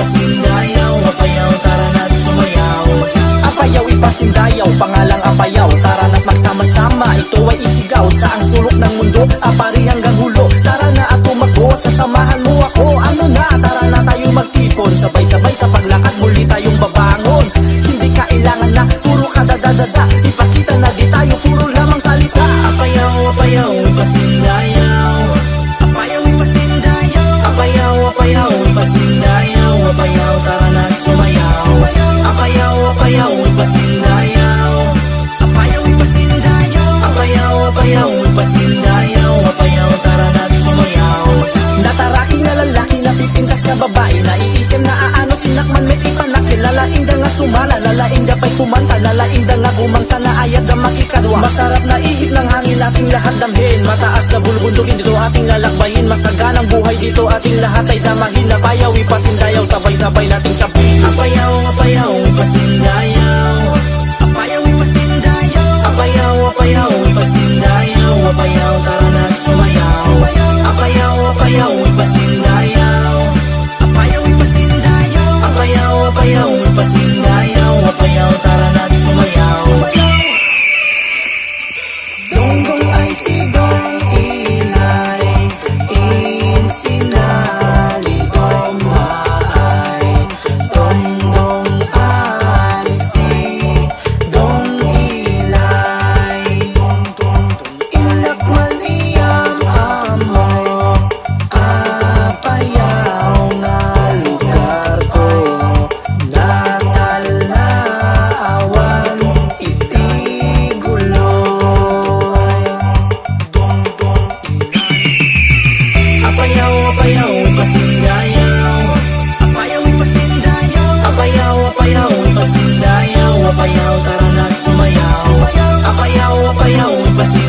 ipasindayaw, apayaw, tara na't sumayaw. Apayaw, ipasindayaw, pangalang apayaw, tara na't magsama-sama, ito ay isigaw. Saang sulok ng mundo, apari hanggang hulo, tara na at tumagot, sasamahan mo ako. Ano na, tara na tayo magtipon, sabay-sabay sa paglakad muli tayong babangon. Hindi kailangan na puro kadadadada, ipakita na di tayo puro lamang salita. Apayaw, apayaw, ipasindayaw, Apayaw, ipasindayaw, apayaw, apayaw, ipasindayaw, apayaw, tara na't sumayaw. Apayaw, apayaw, ipasindayaw, apayaw, ipasindayaw, apayaw, apayaw, ipasindayaw, apayaw, tara na't sumayaw. Nataraking na lalaki, napipintas na babae, naiisip na aanos, inakman may ipanak. Lalaing da nga sumala, lalaing da pa'y kumanta, lalaing da nga gumangsa na ayat na makikadwa. Masarap na ihip ng hangin ating lahat damhin, mataas na bulbundukin dito ating lalakbayin. Masaganang buhay dito ating lahat ay damahin. Apayaw, ipasindayaw, sabay-sabay nating sabihin. Apayaw, apayaw, ipasindayaw, Apayaw, ipasindayaw, apayaw, apayaw, ipasindayaw, apayaw, tara na't sumayaw. Apayaw, apayaw, ipasindayaw, apayaw, ipasindayaw, apayaw, apayaw, ipasindayaw, apayaw, tara na't sumayaw. Dongdong ay si Dong Ilay, insinali domay. Dongdong ay si Dong Ilay, inakman iyam amo, apayaw nga lugar ko. Natal na awan iti guloy. Apayaw, apayaw, ipasindayaw, Apayaw, ipasindayaw, apayaw, apayaw, ipasindayaw, apayaw, tara na't sumayaw. Apayaw, apayaw, ipasindayaw,